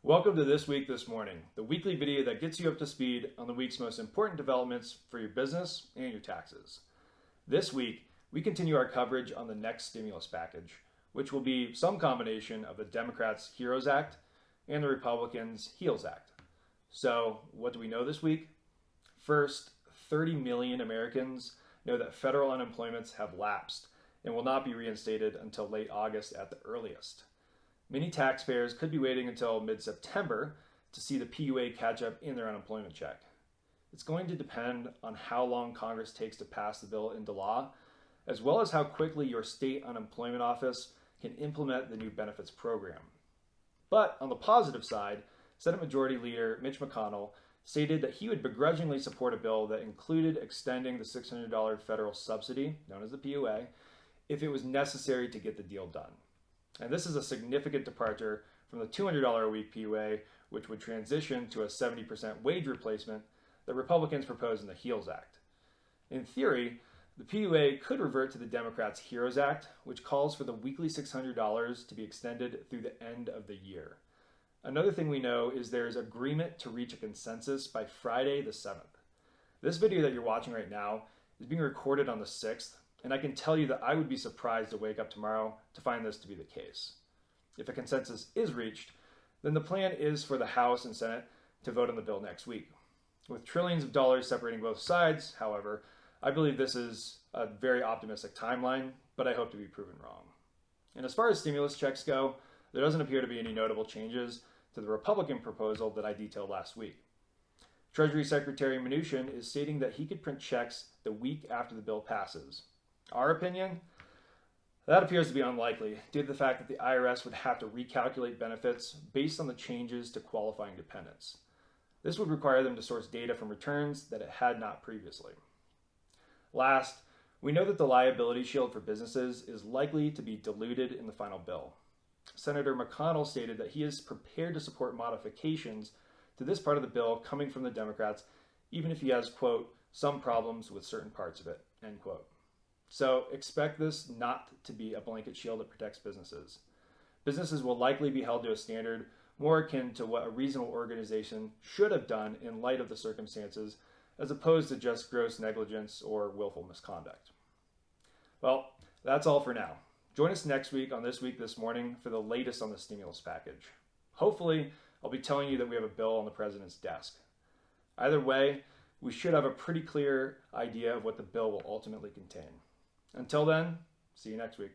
Welcome to This Week This Morning, the weekly video that gets you up to speed on the week's most important developments for your business and your taxes. This week, we continue our coverage on the next stimulus package, which will be some combination of the Democrats' HEROES Act and the Republicans' HEALS Act. So, what do we know this week? First, 30 million Americans know that federal unemployments have lapsed and will not be reinstated until late August at the earliest. Many taxpayers could be waiting until mid-September to see the PUA catch up in their unemployment check. It's going to depend on how long Congress takes to pass the bill into law, as well as how quickly your state unemployment office can implement the new benefits program. But on the positive side, Senate Majority Leader Mitch McConnell stated that he would begrudgingly support a bill that included extending the $600 federal subsidy, known as the PUA, if it was necessary to get the deal done. And this is a significant departure from the $200 a week PUA, which would transition to a 70% wage replacement that Republicans proposed in the HEALS Act. In theory, the PUA could revert to the Democrats' HEROES Act, which calls for the weekly $600 to be extended through the end of the year. Another thing we know is there is agreement to reach a consensus by Friday the 7th. This video that you're watching right now is being recorded on the 6th, and I can tell you that I would be surprised to wake up tomorrow to find this to be the case. If a consensus is reached, then the plan is for the House and Senate to vote on the bill next week. With trillions of dollars separating both sides, however, I believe this is a very optimistic timeline, but I hope to be proven wrong. And as far as stimulus checks go, there doesn't appear to be any notable changes to the Republican proposal that I detailed last week. Treasury Secretary Mnuchin is stating that he could print checks the week after the bill passes. Our opinion? That appears to be unlikely due to the fact that the IRS would have to recalculate benefits based on the changes to qualifying dependents. This would require them to source data from returns that it had not previously. Last, we know that the liability shield for businesses is likely to be diluted in the final bill. Senator McConnell stated that he is prepared to support modifications to this part of the bill coming from the Democrats, even if he has, quote, some problems with certain parts of it, end quote. So expect this not to be a blanket shield that protects businesses. Businesses will likely be held to a standard more akin to what a reasonable organization should have done in light of the circumstances, as opposed to just gross negligence or willful misconduct. Well, that's all for now. Join us next week on This Week This Morning for the latest on the stimulus package. Hopefully, I'll be telling you that we have a bill on the president's desk. Either way, we should have a pretty clear idea of what the bill will ultimately contain. Until then, see you next week.